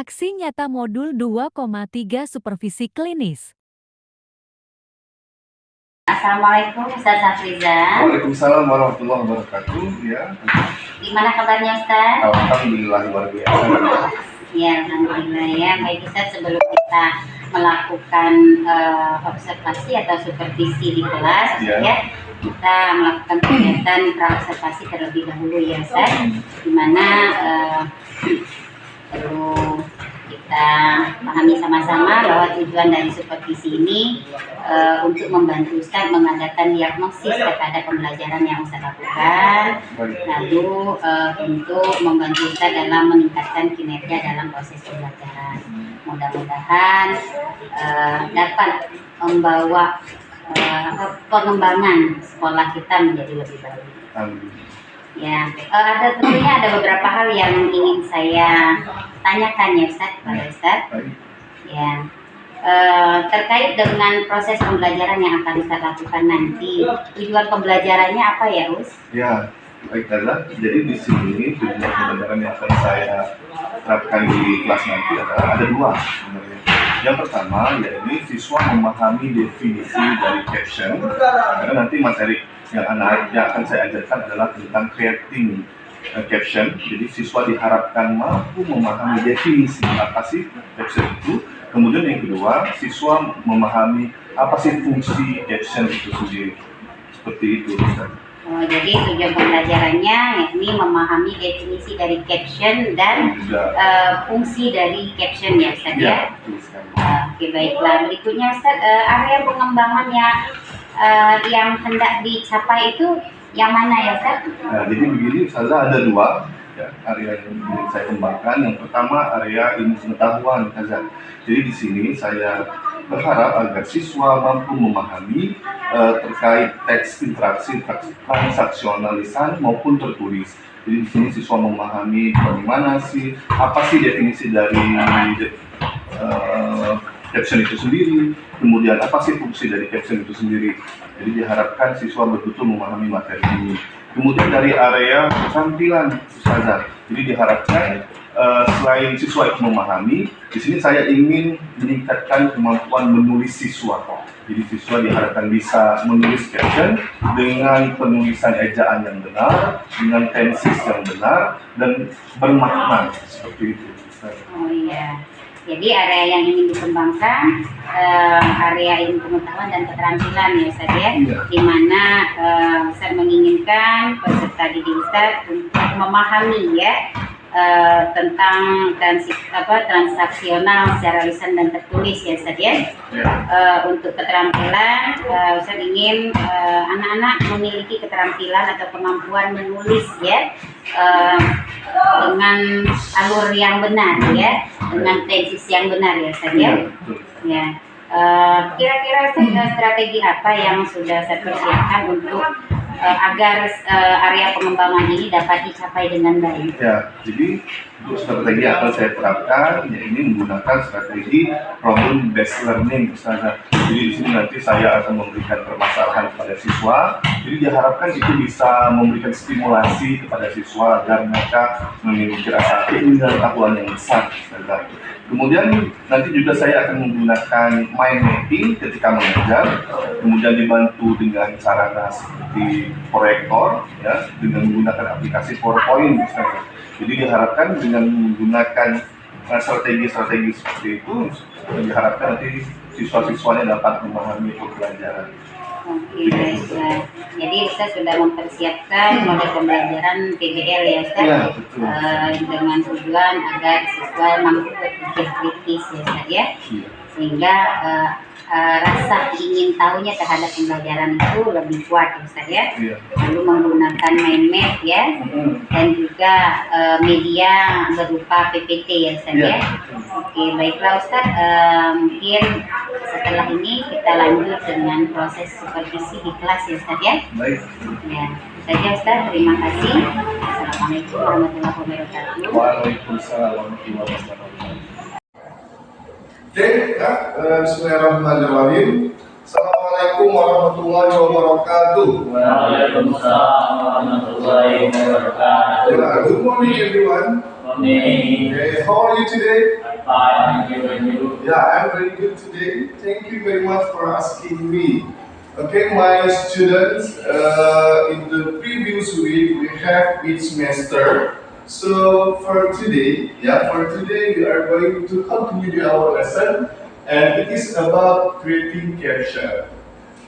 Aksi nyata modul 2,3 supervisi klinis. Assalamualaikum Ustaz Safriza. Waalaikumsalam warahmatullahi wabarakatuh. Ya. Gimana kabarnya Ustaz? Alhamdulillah luar biasa. Ya, alhamdulillah ya. Baik Ustaz, sebelum kita melakukan observasi atau supervisi di kelas, ya, kita melakukan kegiatan pra-observasi terlebih dahulu ya Ustaz. Dimana perlu kita pahami sama-sama bahwa tujuan dari supervisi ini untuk membantu Ustaz mengadakan diagnosis terhadap pembelajaran yang Ustaz lakukan, lalu untuk membantu Ustaz dalam meningkatkan kinerja dalam proses pembelajaran. Mudah-mudahan dapat membawa pengembangan sekolah kita menjadi lebih baik. Ya, tentunya ada beberapa hal yang ingin saya tanyakan ya Ustaz, kepada Ustaz. Ya, terkait dengan proses pembelajaran yang akan Ustaz lakukan nanti, tujuan pembelajarannya apa ya Us? Ya, baik Tazah. Jadi di sini tujuan pembelajaran yang akan saya terapkan di kelas nanti adalah ada dua sebenarnya. Yang pertama yaitu siswa memahami definisi dari caption, karena nanti materi yang akan saya ajarkan adalah tentang creating caption. Jadi siswa diharapkan mampu memahami definisi apa sih caption itu. Kemudian yang kedua, siswa memahami apa sih fungsi caption itu sendiri. Seperti itu, Ustaz. Oh, jadi tujuan pembelajarannya yakni memahami definisi dari caption dan fungsi dari caption ya Ustaz ya. Oke, baiklah. Berikutnya Ustaz, area pengembangan yang hendak dicapai itu yang mana ya Ustaz? Nah, jadi begini Ustazah, ada dua ya, area yang ingin saya kembangkan. Yang pertama area ilmu pengetahuan Ustazah. Jadi di sini saya berharap agar siswa mampu memahami terkait teks interaksi transaksionalisan maupun tertulis. Jadi di sini siswa memahami bagaimana sih, apa sih definisi dari caption itu sendiri, kemudian apa sih fungsi dari caption itu sendiri. Jadi diharapkan siswa betul-betul memahami materi ini. Kemudian dari area keterampilan Ustazah, jadi diharapkan selain siswa itu memahami, di sini saya ingin meningkatkan kemampuan menulis siswa. Jadi siswa diharapkan bisa menulis caption dengan penulisan ejaan yang benar, dengan tenses yang benar, dan bermakna seperti itu. Oh iya. Jadi area yang ingin dikembangkan area ilmu pengetahuan dan keterampilan ya Ustaz ya, di mana Ustaz menginginkan peserta didik Ustaz untuk memahami ya tentang transaksional secara lisan dan tertulis ya Ustaz ya. Untuk keterampilan Ustaz ingin anak-anak memiliki keterampilan atau kemampuan menulis ya dengan alur yang benar ya, dengan tenses yang benar ya Ustaz ya. Ya. Kira-kira strategi apa yang sudah saya persiapkan untuk agar area pengembangan ini dapat dicapai dengan baik? Ya, jadi untuk strategi yang akan saya terapkan, ya ini menggunakan strategi problem based learning, Ustazah. Jadi di sini nanti saya akan memberikan permasalahan kepada siswa. Jadi diharapkan itu bisa memberikan stimulasi kepada siswa agar mereka memiliki rasa pengetahuan yang besar, Ustazah. Kemudian nanti juga saya akan menggunakan mind mapping ketika mengajar, kemudian dibantu dengan sarana seperti proyektor, ya, dengan menggunakan aplikasi PowerPoint. Misalnya. Jadi diharapkan dengan menggunakan strategi-strategi seperti itu, diharapkan nanti siswa-siswanya dapat memahami pembelajaran. Oke, baiklah. Jadi Ustaz sudah mempersiapkan model pembelajaran PBL ya Ustaz, dengan tujuan agar siswa mampu berpikir kritis ya Ustaz ya, sehingga rasa ingin tahunya terhadap pembelajaran itu lebih kuat ya Ustaz ya. Lalu menggunakan mind map ya, dan juga media berupa PPT ya Ustaz ya. Oke, baiklah Ustaz, mungkin setelah ini kita lanjut dengan proses supervisi di kelas ya Ustaz ya. Baik. Ya, saja Ustaz, terima kasih. Assalamualaikum warahmatullahi wabarakatuh. Waalaikumsalam warahmatullahi wabarakatuh. Oke, ya, bismillahirrahmanirrahim. Assalamualaikum warahmatullahi wabarakatuh. Waalaikumsalam warahmatullahi wabarakatuh. Good morning everyone. Morning. Okay, how are you today? Fine, thank you, and you? Yeah, I'm very good today. Thank you very much for asking me. Okay, my students, in the previous week we have each semester. So for today, we are going to continue our lesson, and it is about creating caption.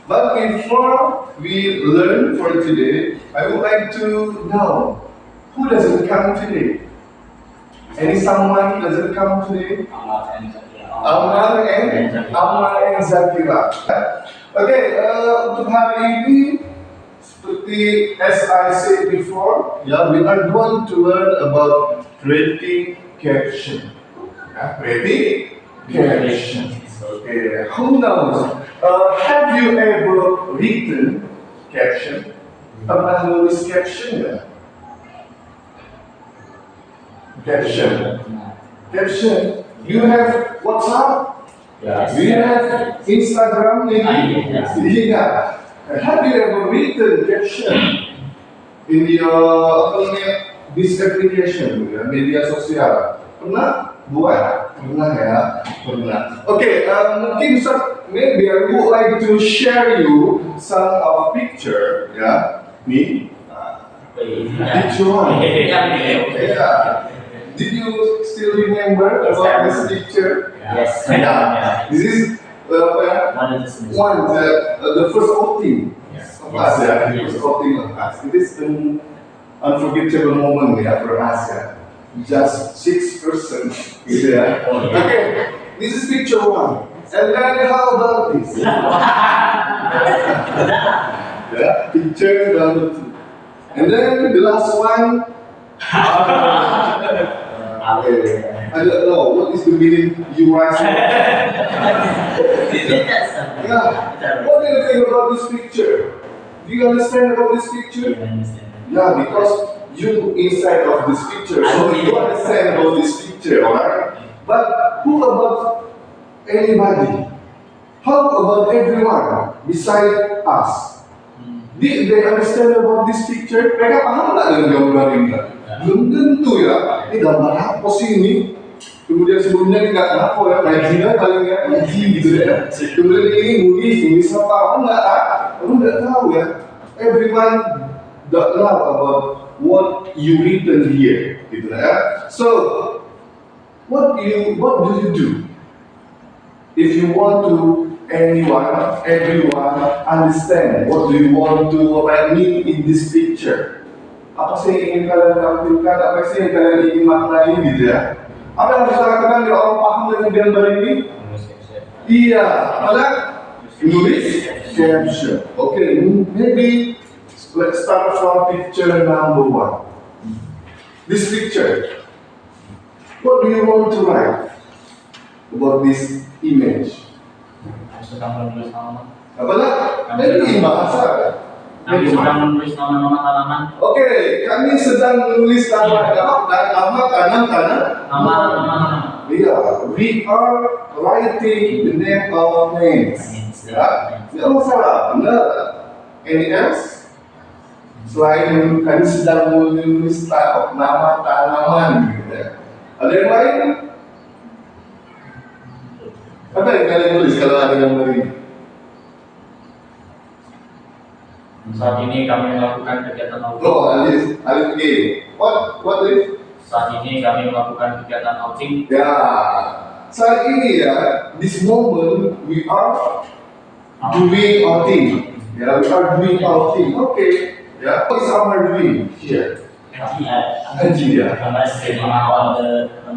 But before we learn for today, I would like to know who doesn't come today. Any someone doesn't come today? Amar and Zakira. Okay, untuk hari ini seperti as I said before, we are going to learn about creating caption. Creating caption. Okay, who knows? Have you ever written caption? Pernah nulis caption ya? Caption. You have WhatsApp? Yes. Do you have Instagram maybe? Yes. Have you ever written caption in your this application, media sosial? Pernah buat? Pernah ya? Pernah. Okay, mungkin maybe I would like to share you some of picture, Nih, picture one. Yeah. Did you still remember about this picture? Yes. Yeah. This is the first outing of us, The first outing of us. It is an unforgettable moment for us, Just 6 persons, Okay, this is picture one. And then how about this? Picture number 2. And then the last one. I don't know what is the meaning you write. What do you think about this picture? Do you understand about this picture? Yeah, because you inside of this picture, so you understand about this picture, alright? But who about anybody? How about everyone beside us? Did they understand about this picture? Mereka paham nggak dengan gambar ini? Belum tentu ya. Ini gambar apa sih ini? Kemudian sebelumnya ini nggak tahu ngajinya paling ngaji gitu ya. Kemudian ini nulis apa? Kamu nggak tahu ya. Everyone don't know about what you written here, gitu ya. So, what do you do if you want to everyone understand what do you want to mean in this picture? Apa sih yang ingin kalian tampilkan? Apa sih yang kalian ingin maknai gitu ya? Apa yang harus lakukan biar orang paham dengan gambar ini? Iya, ada nulis caption. Okay, maybe let's start from picture number 1. This picture. What do you want to write about this image? Apa lah? Ini bahasa. Kami sedang menulis nama-nama tanaman. Oke, kami sedang menulis nama tanaman. Iya, we are writing the name of names. Ya, tidak masalah. Benar. Any else? Selain kami sedang menulis nama tanaman, gitu ya. Ada yang lain? Apa yang kalian tulis kalau ada gambar ini? Saat ini kami melakukan kegiatan outing. Oh, Alif G. What Alif? Saat ini kami melakukan kegiatan outing. Ya, saat ini ya, this moment we are doing outing. Ya, we are doing outing. Okay. Ya, what is our doing here? Haji ya. Kami sedang on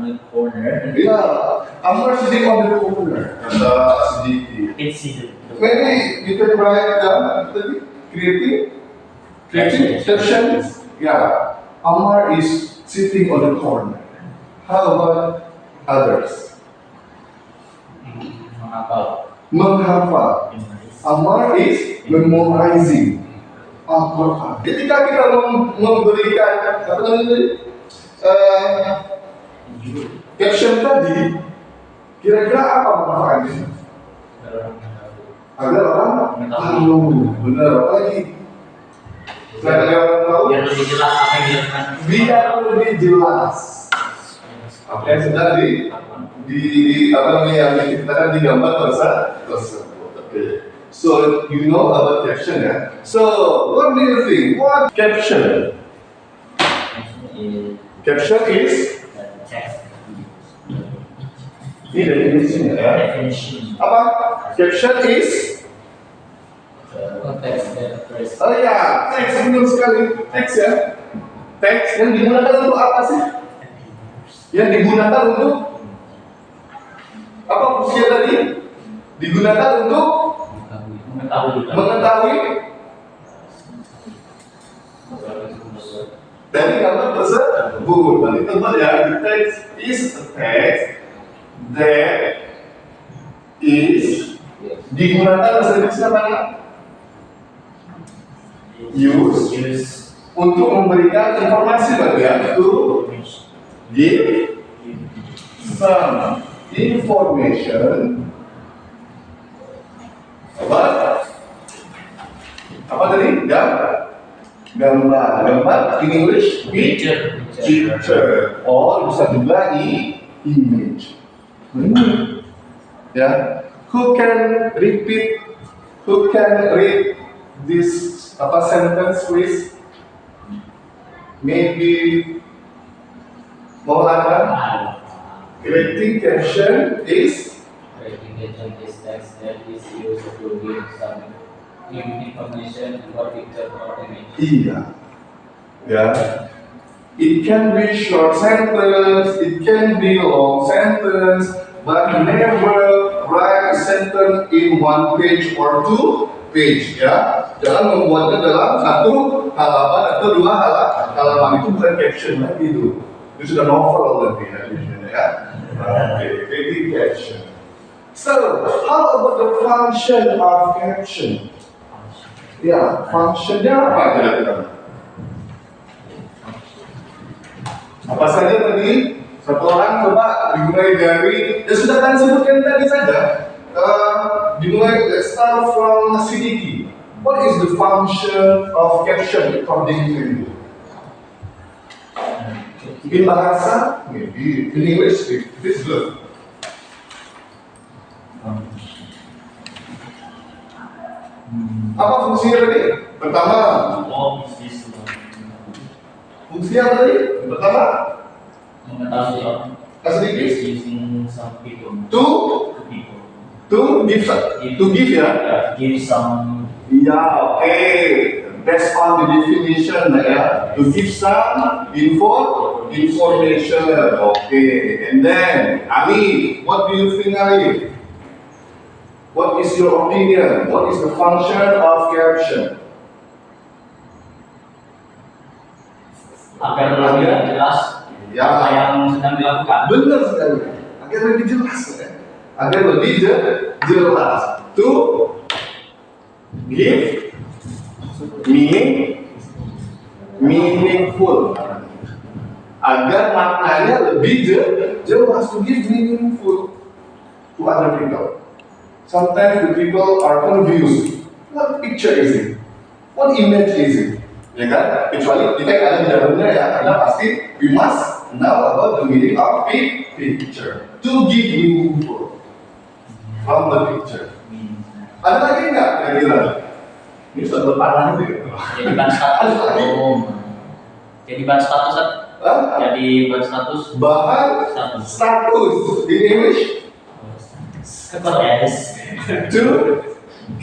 the corner. Ya, Amar sitting on the corner. Kata sedikit. It's seated. Maybe you can write down creating captions. Yeah, Amar is sitting on the corner. How about others? Menghafal. Amar is memorizing Al-Quran. Ketika kita memberikan caption tadi, kira-kira apa manfaatnya? Agar orang tahu, benar, apalagi agar orang tahu, Biar lebih jelas apa yang dilakukan. biar lebih jelas. Apa yang sedang di apa namanya yang diciptakan di gambar tersebut. Okay. So you know about caption ya. So what do you think? What caption? Caption is ini definisinya ya. Apa? Caption is oh ya, teks, benar sekali. Teks ya. Teks yang digunakan untuk apa sih? Yang digunakan untuk apa fungsinya tadi? Digunakan untuk mengetahui dari gambar tersebut. Nanti tebak ya, the text is a text that is digunakan bahasa Indonesia mana? Use untuk memberikan informasi bagian to give some information apa tadi? Gambar in English picture or bisa juga image. Ya, who can read this sentence please? Maybe Maulana. Creating caption is text that is used to give some information about picture or image. iya. Ya. It can be short sentence, it can be long sentence, but never write a sentence in one page or two page ya. Jangan membuatnya dalam satu halaman atau dua halaman, itu bukan caption lagi itu. Itu sudah novel nanti ya. Okay, creating caption. So, how about the function of caption? Ya, functionnya apa kira-kira? Apa saja tadi? Satu orang coba dimulai dari, ya sudah kan sebutkan tadi saja. Dimulai, let's start from Siddiqui. What is the function of caption according to you? Mungkin bahasa, maybe in English, it is good. Apa fungsinya tadi? Pertama, fungsinya apa tadi? Pertama, Mengetahui sedikit using some people to give ya. Give some Ya, oke. Based on the definition ya, to give some information. Okay. And then, Ali, what do you think, Ali? What is your opinion? What is the function of caption? agar lebih jelas Ya, apa yang sedang dilakukan. benar sekali. Agar lebih jelas ya. Agar lebih jelas. To give meaningful. Agar maknanya lebih jelas. To give meaningful to other people. Sometimes the people are confused. What picture is it? What image is it? Ya kan? Kecuali kita ada di dalamnya ya, karena pasti we must know about the meaning of picture. To give meaningful from the picture. Ada lagi nggak kira-kira? Ini sudah berparah nih. Jadi ban status. Jadi ban status. Jadi ban status. Bahan status in English. Yes. To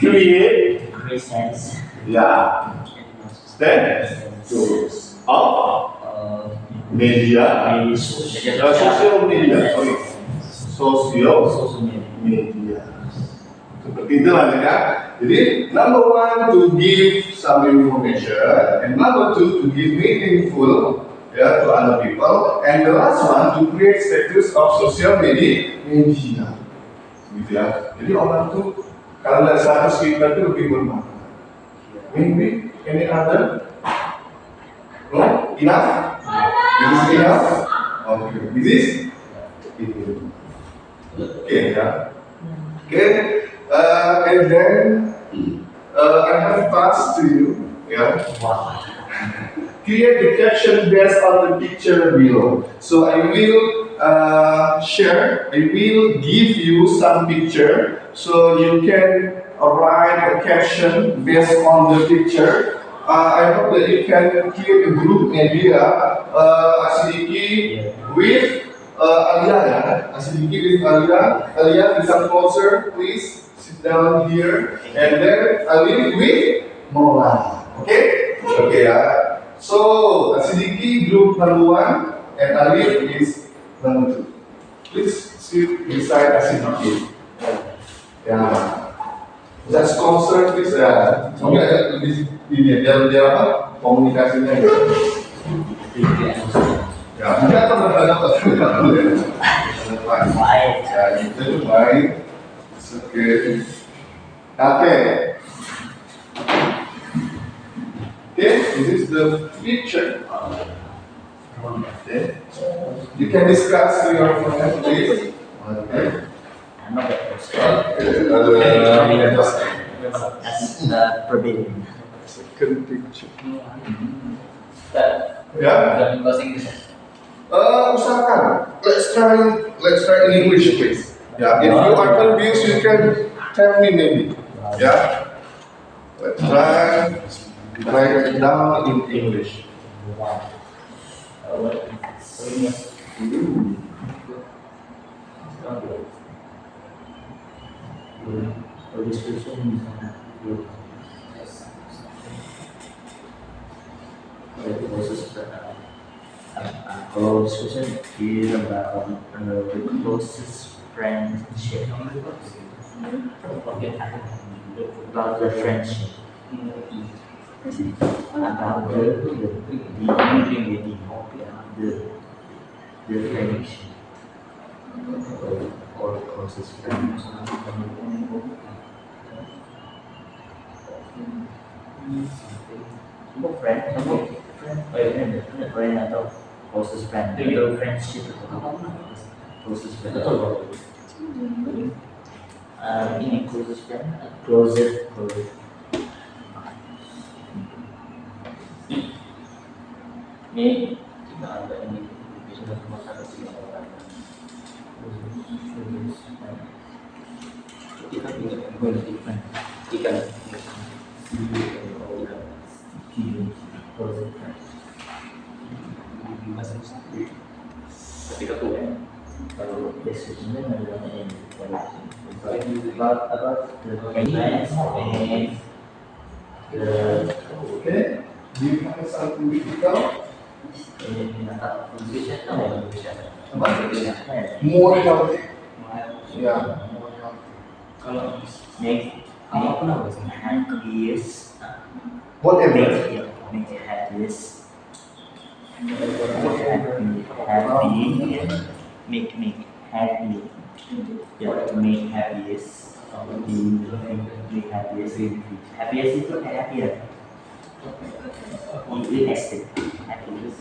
create. Sense. Ya. Tools of media. Social media. Social media. Seperti itulah ya. Jadi number one to give some information, and number two to give meaningful to other people, and the last one to create status of social media. Gitu ya. Jadi orang tuh kalau lihat status kita itu lebih bermakna. Maybe any other? No? Enough? This is enough? Okay. This is? Okay, ya. Okay. And then I have task to you. Yeah. Create the caption based on the picture below. So I will share. I will give you some picture so you can write a caption based on the picture. I hope that you can create a group maybe Asidiki with Alia. Asidiki with Alia. Alia, become closer, please. Sit down here. And then Alif with Mola. Okay? Okay, so Asidiki group number 1 and Alif is number 2. Please sit beside Asidiki. Yeah. Just closer please ya. Semoga lebih ini biar apa komunikasinya gitu. Ya, kita terhadap baik. Ya, itu baik. Oke. Oke. Okay, this is the picture. Okay. You can discuss with your friend, please. Okay. Forbidden. Second picture. Ya. Usahakan. Let's try in English, please. Yeah. If you are confused, you can tell me maybe. Yeah. Let's try write it down in English. Kalau discussion is about the closest friendship, about the friendship, about the friendship, or closest friend. Friend atau closest friend. Itu friendship itu closest friend. Ini closest friend, closer. Ini kita ada ini sudah masalah sih. Kita tinggal tiga. Ketika tuh kalau deskripsinya about the friends and Okay. Do you find something difficult? More healthy. Yeah. kalau make happiest, Whatever. make happiest, happy, make happy, yeah, to make happiest, make happiest, happiest itu happier, in extent, happiness,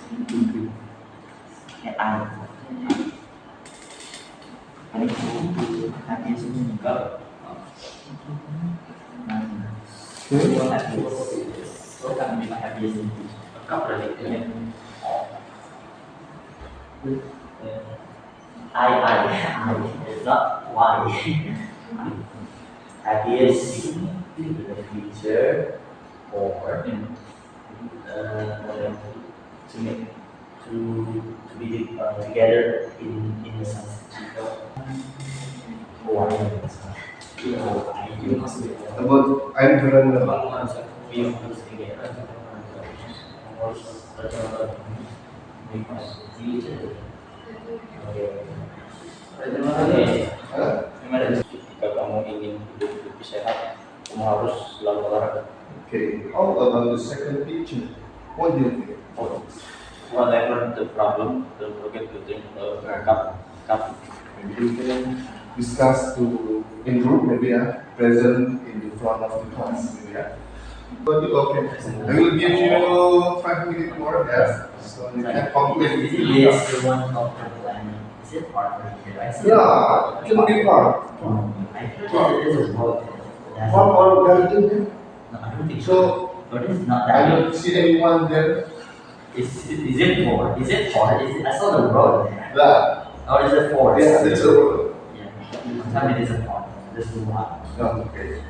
happiest itu enggak. I, not why. Happiest in the future or to be together in the sunset. About I'm gonna Jika kamu ingin hidup lebih sehat, kamu harus selalu olahraga. Okay. How about the second picture? What do you think? Whatever the problem, don't forget to drink cup. Maybe you can discuss to in group, maybe present in the front of the class. Maybe, okay. I will give you 5 minutes more. Yes. So you can complete. Is the one of the plan? Is it part of it? Yeah, it can be part. I thought it is a vote. One or garden. No, I don't think so. So But it's not I that. don't see anyone there. Is it four? Is it four? I saw the road there. That Oh, it's a four. Yeah, it's a word. Yeah. Tell me this is a four. This is one. Okay.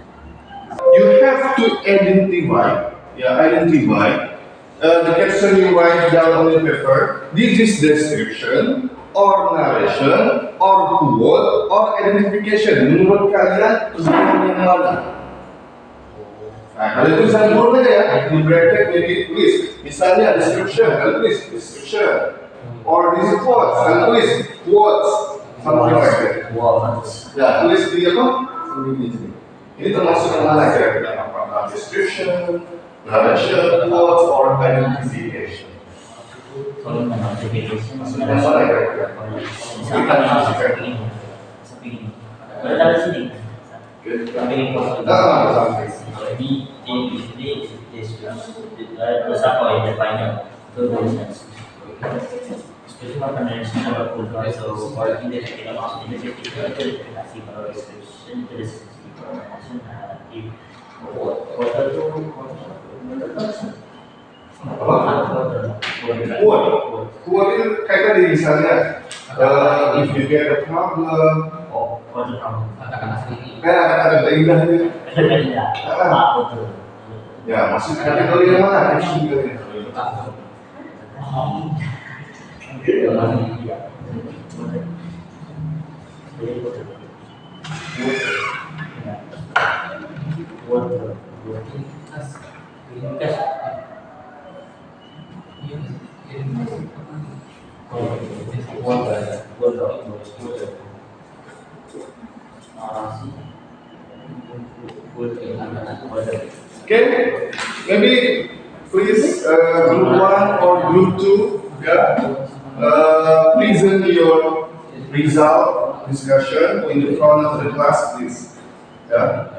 You have to identify, the caption you write down on the paper. This is description, or narration, or quote, or identification. Menurut kalian tulisan yang mana? Nah, kalau tulisan murni ya, di bracket jadi tulis. Misalnya description, kalian tulis description. Or this is quotes, kalian tulis quotes. Something like that. Words. Ya, tulis di apa? Ini termasuk yang mana kira-kira? Apakah description, narration, quotes, or identification? Kalau identification, Maksudnya mana kira-kira? misalkan begini. Berada di sini. Tapi ini kalau ini terus apa yang depannya? Tulisan. Itu akan dari sini ada kultur, so kalau ini kita masuk identifikasi kalau description itu deskripsi information narrative quarter itu Quote itu kayak tadi misalnya, if you get a problem, quarter kamu Katakan asli. ada indahnya. apa tuh? Ya, masuk kategori yang mana? Action juga. Okay, maybe please group 1 or group 2, present your result discussion in the front of the class, please. Yeah.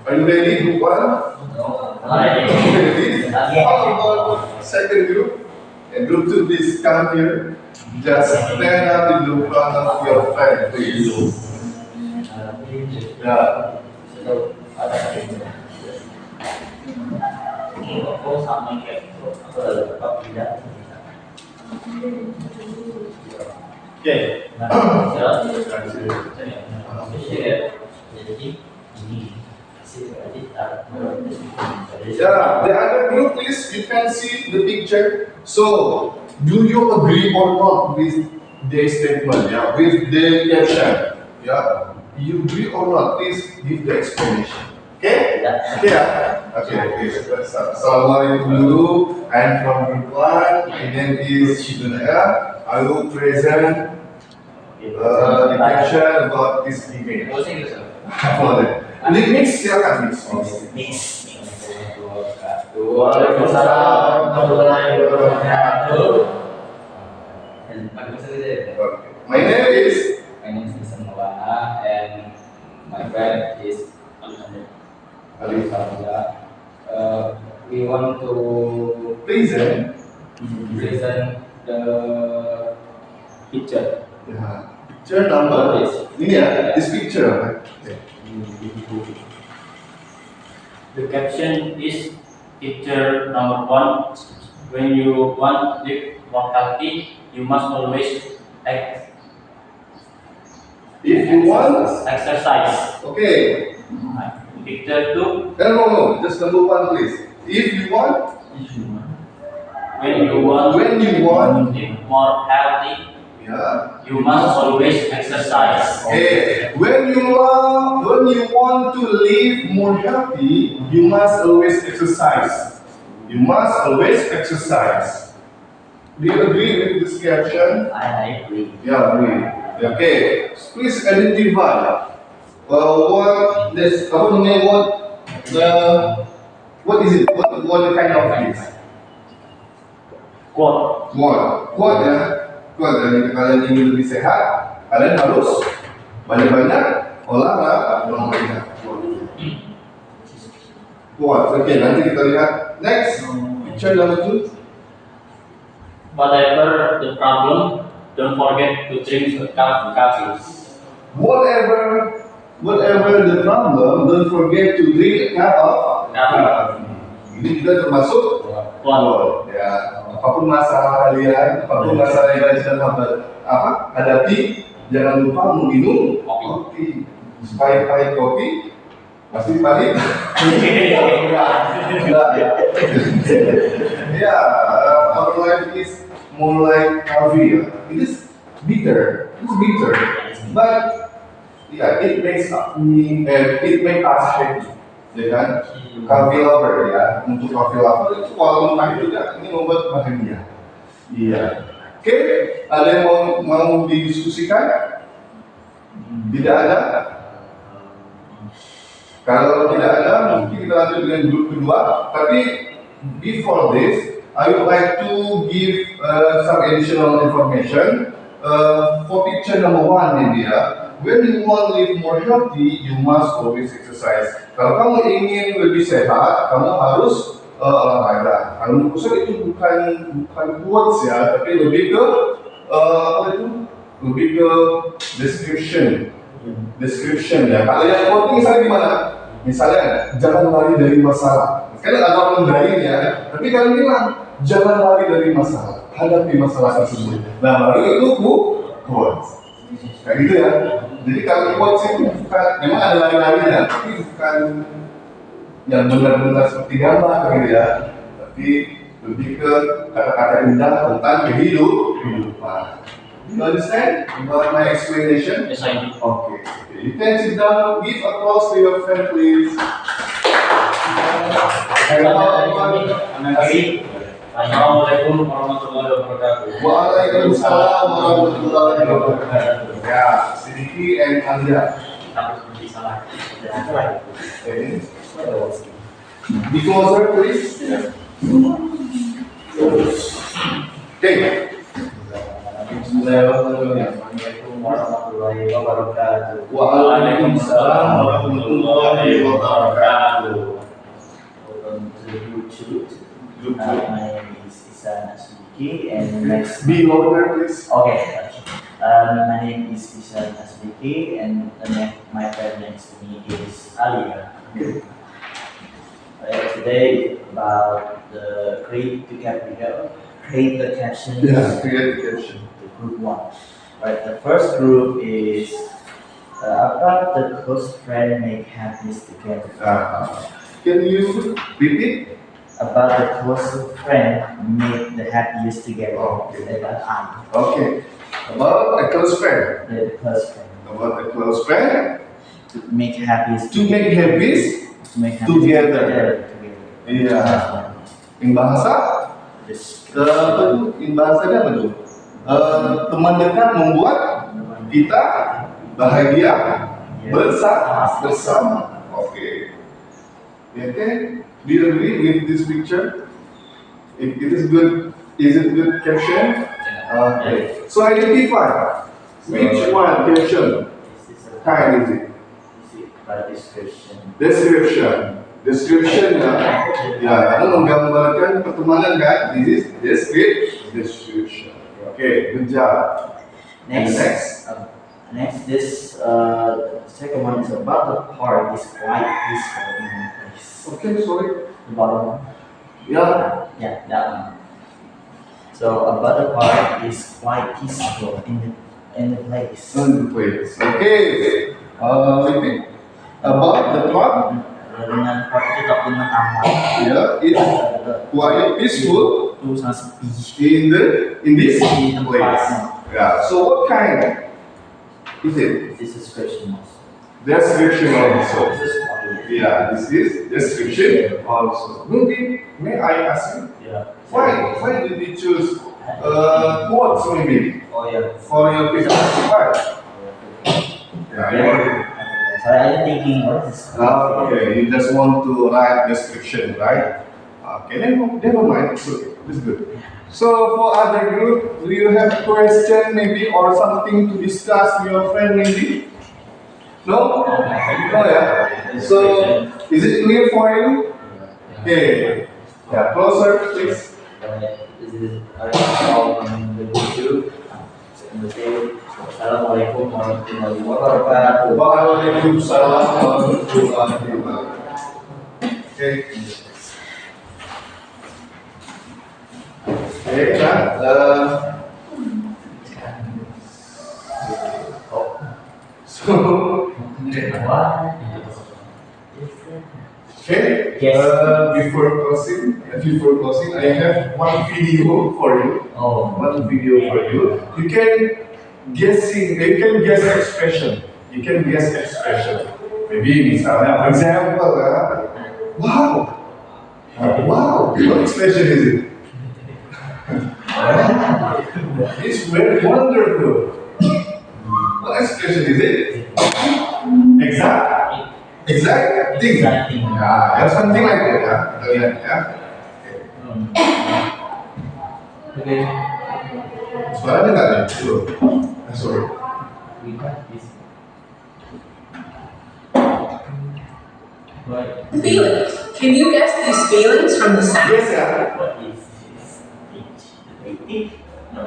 Are you ready, group 1? Ready? How about second group? And group 2, please come here. Just stand up in the front of your friend, please. Yeah. Sama kayak tidak. Okay. Yeah, the other group, please, you can see the picture. So, do you agree or not with their statement? Yeah, with the caption. Yeah, you agree or not? Please give the explanation. Okay? Okay, yeah? Okay, let's start. Assalamualaikum dulu. I'm from group 1. My name is Shidunaya. I will present the caption about this email. Ini mix, silakan mix. Waalaikumsalam warahmatullahi wabarakatuh. My name is Samawala and my friend is Ali Samawala. We want to present the picture. picture number. Ini ya, this picture. The caption is picture number 1. When you want to live more healthy, you must always If you want, exercise. okay. Picture 2. No, just number 1, please. If you want, When you want when you to want, live more healthy, yeah. you must always exercise. Okay. When you want to live more healthy, you must always exercise. You must always exercise. Do you agree with this caption? I agree. Yeah, agree. Okay. Please identify. What this? What is it? What kind of this? Quote. Quote ya. Quote dari kalian ingin lebih sehat, kalian harus banyak-banyak olahraga. Quote. Oke, nanti kita lihat next picture number 2. Whatever the problem, don't forget to drink coffee. Whatever the problem, don't forget to drink a cup of coffee. Ini juga termasuk quote. Ya, apapun masalah kalian, apapun masalah yang kalian sedang hadapi, jangan lupa meminum kopi. Supaya pahit kopi pasti pahit. Enggak ya. Ya, our life is more like coffee. It is bitter. It's bitter, but yeah, it makes us happy. Ya kan? Coffee lover ya, untuk coffee lover itu walaupun pahit juga ini membuat bahagia. Iya. Oke, ada yang mau didiskusikan? Tidak ada? Kalau tidak ada, mungkin kita lanjut dengan grup kedua. Tapi before this, I would like to give some additional information. For picture number 1 ini ya. When you want to live more healthy, you must always exercise. Kalau kamu ingin lebih sehat, kamu harus olahraga. Kalau maksud itu bukan quotes ya, tapi lebih ke lebih ke description ya. Kalau yang quote misalnya gimana? Misalnya jangan lari dari masalah. Sekarang ada orang lain ya, tapi kalian bilang jangan lari dari masalah, hadapi masalah tersebut. Nah, baru itu quotes. Kayak gitu ya. Jadi kalau quotes itu bukan, memang ada lari-larinya, tapi bukan yang benar-benar seperti gambar gitu ya. Tapi lebih ke kata-kata indah tentang kehidupan. You understand about my explanation? Yes, I do. Okay. You can sit down. Give applause to your friend, please. Assalamualaikum warahmatullahi wabarakatuh. Waalaikumsalam warahmatullahi wabarakatuh. Ya, Sidiki and Anda. Takut seperti salah. Okay. Be closer, please. Okay. Assalamualaikum warahmatullahi wabarakatuh. Waalaikumsalam warahmatullahi wabarakatuh. Welcome to the group 2. My name is Isan Asbiki and next. Be louder, please. Okay. My name is Isan Asbiki and my friend next to me is Alia. Today about the create the caption. Yeah, create the caption. The group 1. Right. The first group is about the close friend make happiness together. Can you repeat? About the close friend make the happiest together. Okay. Okay. About a close friend. The close friend. About a close friend. To make happiest. To make happy To make happiest together. Iya. In bahasa? This In bahasanya apa tuh? Teman dekat membuat kita bahagia bersama. Oke. Okay. Do you agree with this picture? It is good. Is it good caption? Okay. So identify which one caption kind is it? description. Description ya, karena menggambarkan pertemanan kan. This is description. Okay, good job. Next, this second one is about the park is quite peaceful in the place. Okay, sorry. The bottom one. Yeah. Yeah, that one. So about the park is quite peaceful in the place. Okay. Repeat. About the park. Dengan park itu tak dengan taman. Yeah, it's quite peaceful Itu sangat sepi. in this Di tempat. place. Yeah. So what kind is it? This is description also. Description also. This is quite. Yeah, this is description also. May I ask you? Yeah. Why did you choose quotes maybe Oh yeah. for your picture? Why? Yeah. So I'm thinking, what is this? Okay, you just want to write description, right? Okay, never mind. It's okay. It's good. So for other group, do you have question maybe or something to discuss with your friend maybe? No? Oh yeah. So is it clear for you? Okay. Yeah, closer please. This is all from the YouTube. Assalamualaikum warahmatullahi wabarakatuh. Waalaikumsalam warahmatullahi wabarakatuh. Okay. Okay, so okay. Yes. Before closing, I have one video for you. Oh. One video for you. You can guess expression. You can guess expression. Maybe misalnya, for example, wow. Wow, what expression is it? It's very wonderful. What expression is it? Exact thing. Yeah, something like that. Yeah, kita lihat ya. Okay. Suaranya nggak ada? Sorry. Feelings. Can you guess these feelings from the sound? Yes, ya. What is this? No.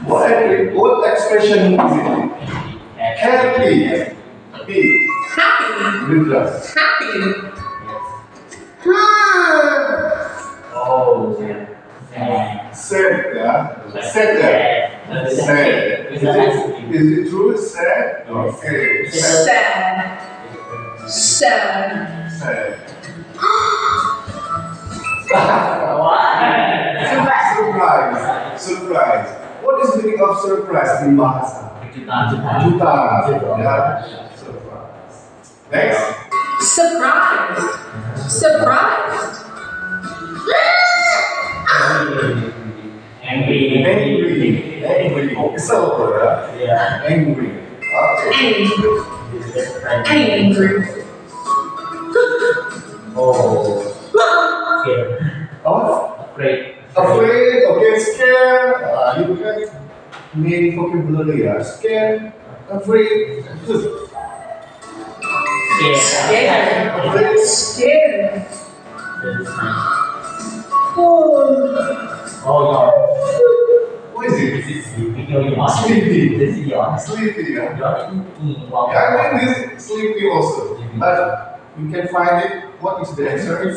What expression is it? Happy. Happy. Happy. Good job. Happy. Oh, yeah. Sad, yeah. Sad, yeah. Sad. Is it true? Sad. Okay. Sad. Sad. Sad. Surprise. What is the meaning of surprise in bahasa? Juta. Ya. Surprise. Next. Surprised. Surprised. Angry. Kesel, ya? Yeah. Angry. Okay. Angry. Oh. Scared. Oh, Afraid. afraid. Okay, scared. You can make vocabulary, ya. Scared, afraid. Scared. Afraid. Scared. Oh no. What is it? This is sleepy. You're yawn. Sleepy. This is yawn. Sleepy, ya. You're thinking. Wow. Yeah, I mean this sleepy also. But you can find it. What is the answer?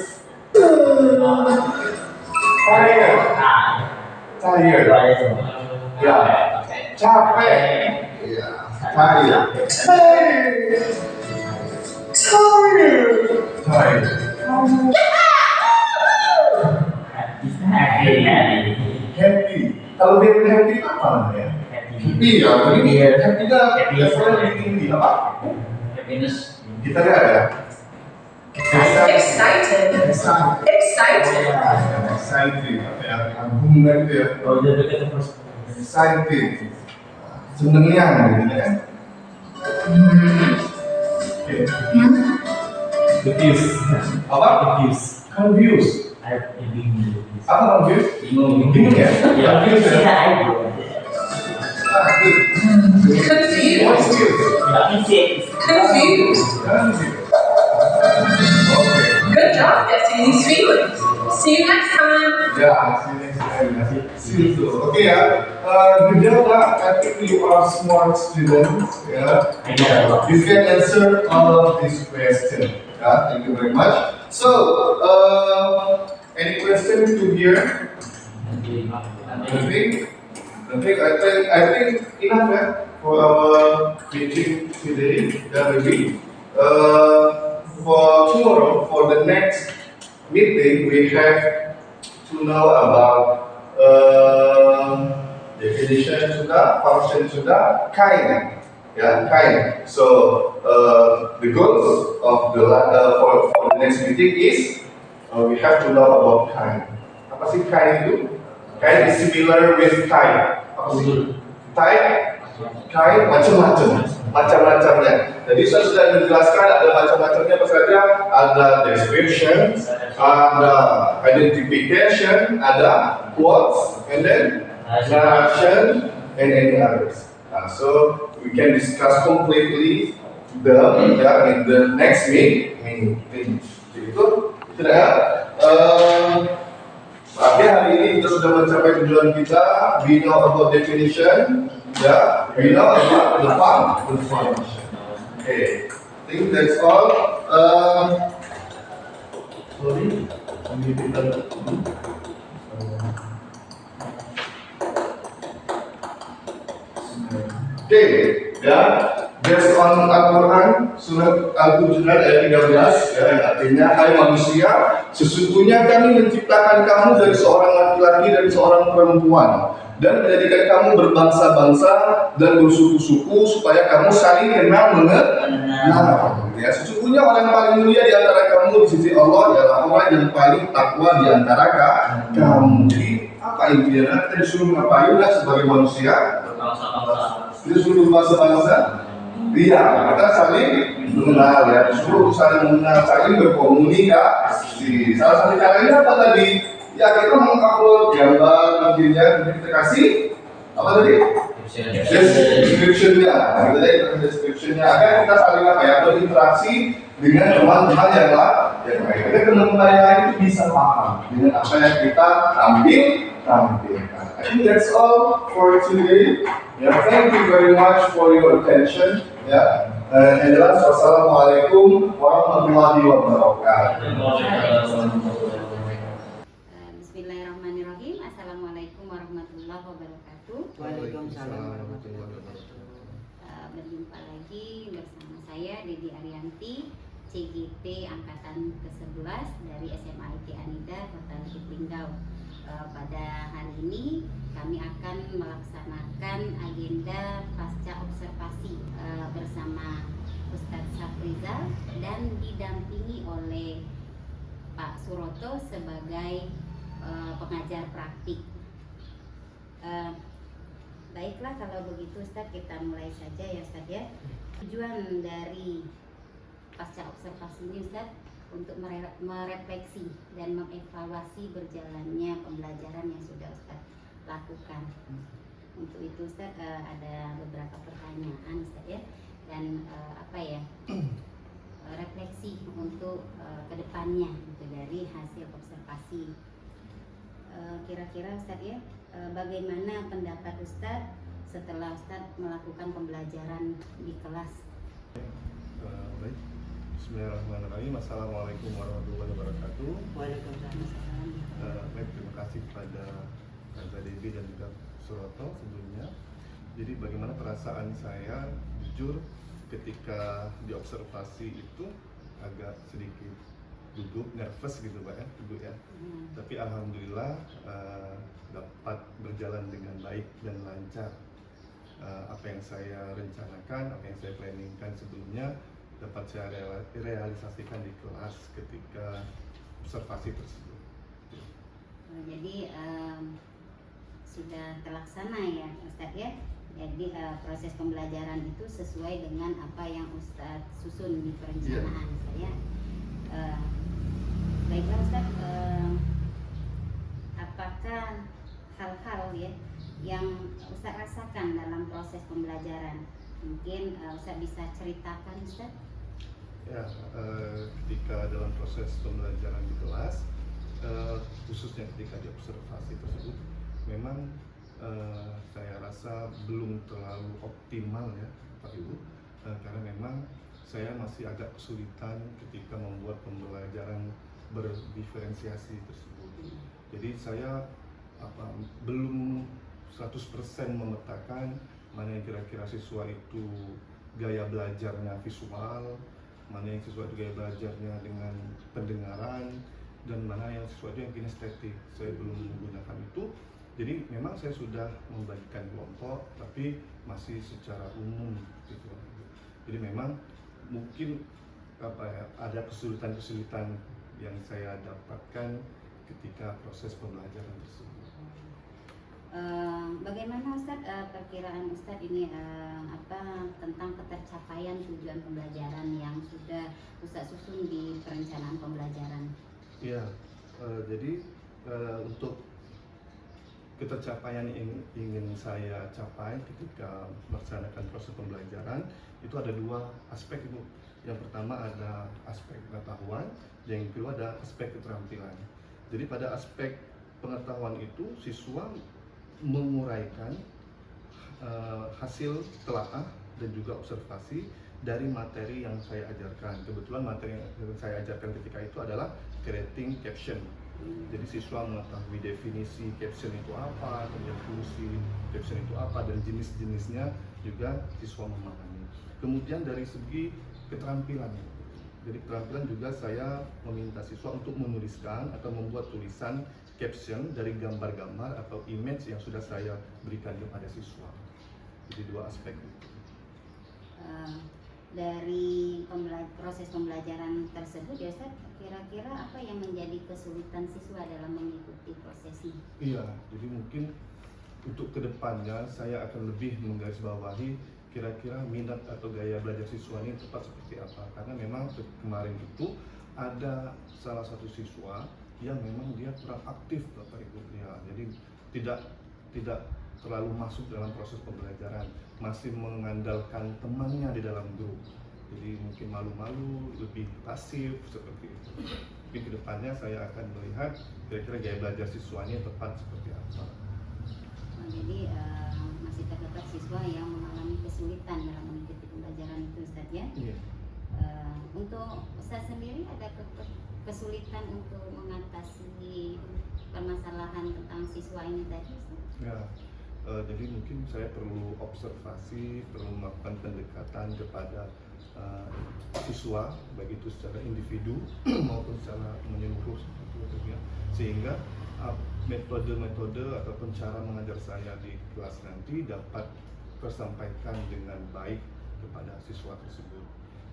Tired. Tired. Yeah. Capek. Yeah. Tired. Tired. Happy. Kalau dia happy apa namanya? Happy ya. Jadi happy-nya levelnya tinggi apa? Happiness. Kita lihat ya. Excited. Excited. Exciting. Apa ya? Kagum gitu ya. Oh, udah dekat terus. Exciting. Senengnya gitu kan. Oke. Confused. Apa? Confused. Confused. Bingung. Apa confused? Bingung. Bingung ya? Ya, confused. Ya, ayo. Good. Confused. What is good? Confused. Confused. Confused. Okay. Good job guessing these feelings. See you next time. Yeah, see you next time. See you soon. Okay, good job, I think you are smart students. Yeah, I get a lot. you can answer all of these questions. Yeah, thank you very much. So, any question to hear? Nothing. I think enough for our meeting today. Maybe. For tomorrow, for the next meeting, we have to know about definition sudah, function sudah, kind. Yeah, kind. So the goals of the for the next meeting is we have to know about kind. Apa sih kind itu? Kind is similar with kind. Apa sih? Type, kind, macam-macamnya. Jadi saya sudah menjelaskan ada macam-macamnya apa saja. Ada description, ada identification, ada quotes, and then narration, and any others. So we can discuss completely in the next meeting. Jadi itu tidak ya. Tapi hari ini kita sudah mencapai tujuan kita. We know about definition, we know about the function. Okay. think that's all. Sorry, Oke, ya, based on Al-Quran, surat Al-Hujurat ayat 13, ya, yang artinya, hai manusia, sesungguhnya kami menciptakan kamu dari seorang laki-laki dan seorang perempuan, dan menjadikan kamu berbangsa-bangsa dan bersuku-suku supaya kamu saling kenal mengenal. Ya, sesungguhnya orang yang paling mulia di antara kamu di sisi Allah adalah orang yang paling takwa di antara kamu. Jadi apa intinya? Kita disuruh ngapain lah sebagai manusia? Disuruh berbangsa-bangsa. Iya, kita saling mengenal ya. Disuruh saling mengenal, saling berkomunikasi. Salah satu caranya apa tadi? Ya kita mengupload gambar mungkin ya, kita kasih apa tadi? Description-nya, kita kasih description-nya agar kita saling apa ya, berinteraksi dengan teman-teman yang lain. Kita teman-teman yang lain itu bisa paham dengan apa yang kita tampilkan. I think that's all for today. Yeah, thank you very much for your attention. Yeah, and last, wassalamualaikum warahmatullahi wabarakatuh. Bismillahirrahmanirrahim. Assalamualaikum warahmatullahi wabarakatuh. Waalaikumsalam warahmatullahi wabarakatuh. Berjumpa lagi bersama saya Dedi Arianti, CGP Angkatan ke-11 dari SMA IT Anida Kota Lubuk Linggau. Pada hari ini kami akan melaksanakan agenda pasca observasi bersama Ustadz Safrizal dan didampingi oleh Pak Suroto sebagai pengajar praktik. Baiklah kalau begitu Ustadz, kita mulai saja ya Ustadz ya. Tujuan dari pasca observasi ini Ustadz untuk merefleksi dan mengevaluasi berjalannya pembelajaran yang sudah Ustadz lakukan. Untuk itu Ustadz ada beberapa pertanyaan Ustadz ya, dan refleksi untuk kedepannya gitu, dari hasil observasi. Kira-kira Ustadz ya, bagaimana pendapat Ustadz setelah Ustadz melakukan pembelajaran di kelas? Baik. Bismillahirrahmanirrahim. Assalamualaikum warahmatullahi wabarakatuh. Waalaikumsalam. Baik, terima kasih kepada Kak Devi dan juga Suroto sebelumnya. Jadi bagaimana perasaan saya jujur ketika diobservasi itu agak sedikit duduk, nervous gitu Pak ya, Ibu ya. Tapi alhamdulillah dapat berjalan dengan baik dan lancar. Apa yang saya rencanakan, apa yang saya planningkan sebelumnya dapat saya realisasikan di kelas ketika observasi tersebut. Jadi sudah terlaksana ya Ustadz ya. Jadi proses pembelajaran itu sesuai dengan apa yang Ustadz susun di perencanaan saya. Baiklah Ustadz, apakah hal-hal ya yang Ustadz rasakan dalam proses pembelajaran? Mungkin Ustadz bisa ceritakan Ustadz? Ya, ketika dalam proses pembelajaran di kelas, khususnya ketika diobservasi tersebut, memang saya rasa belum terlalu optimal ya Pak Ibu, karena memang saya masih agak kesulitan ketika membuat pembelajaran berdiferensiasi tersebut. Jadi saya belum 100% memetakan mana yang kira-kira siswa itu gaya belajarnya visual, mana yang siswa itu gaya belajarnya dengan pendengaran, dan mana yang siswa itu yang kinestetik. Saya belum menggunakan itu. Jadi memang saya sudah membagikan kelompok, tapi masih secara umum gitu. Jadi memang mungkin ada kesulitan-kesulitan yang saya dapatkan ketika proses pembelajaran tersebut. Bagaimana Ustadz perkiraan Ustadz ini tentang ketercapaian tujuan pembelajaran yang sudah Ustadz susun di perencanaan pembelajaran? Ya, jadi untuk ketercapaian yang ingin saya capai ketika melaksanakan proses pembelajaran itu ada dua aspek itu. Yang pertama ada aspek pengetahuan, yang kedua ada aspek keterampilan. Jadi pada aspek pengetahuan itu siswa menguraikan hasil telaah dan juga observasi dari materi yang saya ajarkan. Kebetulan materi yang saya ajarkan ketika itu adalah creating caption. Jadi siswa mengetahui definisi caption itu apa, kemudian fungsi caption itu apa, dan jenis-jenisnya juga siswa memahami. Kemudian dari segi keterampilan, dari keterampilan juga saya meminta siswa untuk menuliskan atau membuat tulisan caption dari gambar-gambar atau image yang sudah saya berikan kepada siswa. Jadi dua aspek itu. Dari proses pembelajaran tersebut ya Ustaz, kira-kira apa yang menjadi kesulitan siswa dalam mengikuti prosesnya? Iya, jadi mungkin untuk kedepannya saya akan lebih menggarisbawahi kira-kira minat atau gaya belajar siswa ini tepat seperti apa. Karena memang kemarin itu ada salah satu siswa yang memang dia kurang aktif Bapak Ibu ya. Jadi tidak terlalu masuk dalam proses pembelajaran, masih mengandalkan temannya di dalam grup. Jadi mungkin malu-malu, lebih pasif seperti itu. Mungkin kedepannya saya akan melihat kira-kira gaya belajar siswanya tepat seperti apa. Jadi masih terdapat siswa yang mengalami kesulitan dalam mengikuti pembelajaran itu Ustaz ya? Iya. Untuk Ustaz sendiri ada kesulitan untuk mengatasi permasalahan tentang siswa ini tadi Ustaz? Ya. Jadi mungkin saya perlu observasi, perlu melakukan pendekatan kepada siswa, baik itu secara individu maupun secara menyeluruh seperti itu ya. Sehingga metode-metode ataupun cara mengajar saya di kelas nanti dapat tersampaikan dengan baik kepada siswa tersebut.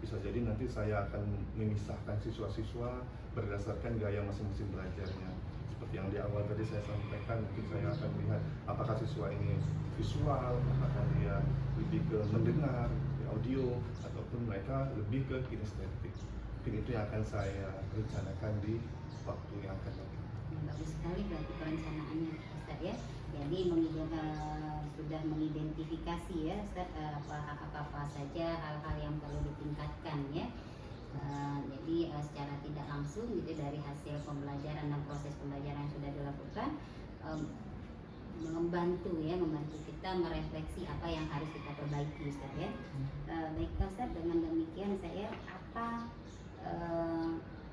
Bisa jadi nanti saya akan memisahkan siswa-siswa berdasarkan gaya masing-masing belajarnya. Seperti yang di awal tadi saya sampaikan, mungkin saya akan melihat apakah siswa ini visual, apakah dia lebih ke mendengar, audio, ataupun mereka lebih ke kinestetik. Mungkin itu yang akan saya rencanakan di waktu yang akan datang. Bagus sekali berarti perencanaannya Ustaz ya. Jadi sudah mengidentifikasi ya Ustaz apa saja hal-hal yang perlu ditingkatkan ya. Jadi secara tidak langsung gitu dari hasil pembelajaran dan proses pembelajaran yang sudah dilakukan membantu kita merefleksi apa yang harus kita perbaiki Ustaz ya. Baik Ustaz, dengan demikian saya apa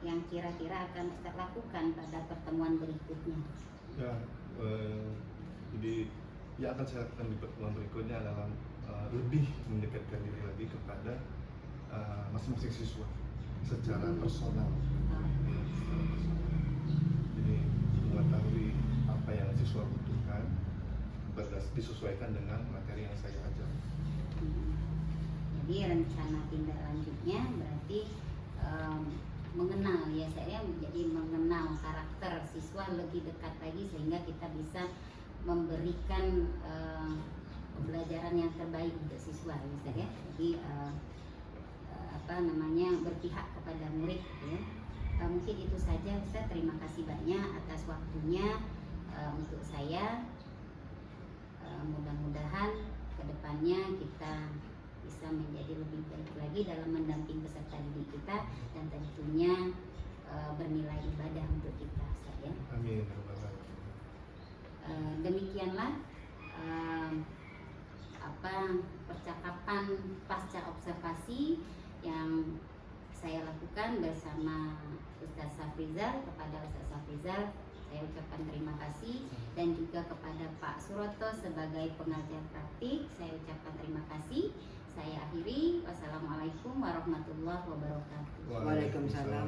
yang kira-kira akan Ustaz lakukan pada pertemuan berikutnya? Ya, jadi yang akan saya lakukan di pertemuan berikutnya adalah lebih mendekatkan diri lagi kepada masing-masing siswa secara personal. Jadi mengetahui apa yang siswa butuhkan disesuaikan dengan materi yang saya ajar. Jadi rencana tindak lanjutnya berarti mengenal ya saya, jadi mengenal karakter siswa lebih dekat lagi sehingga kita bisa memberikan pembelajaran yang terbaik untuk siswa ya. Jadi berpihak kepada murid ya. Mungkin itu saja Ustaz, terima kasih banyak atas waktunya untuk saya. Mudah-mudahan kedepannya kita bisa menjadi lebih baik lagi dalam mendampingi peserta didik kita dan tentunya bernilai ibadah untuk kita Ustaz ya. Amin. Demikianlah percakapan pasca observasi yang saya lakukan bersama Ustaz Safrizal. Kepada Ustaz Safrizal saya ucapkan terima kasih, dan juga kepada Pak Suroto sebagai pengajar praktik saya ucapkan terima kasih. Saya akhiri, wassalamualaikum warahmatullahi wabarakatuh. Waalaikumsalam.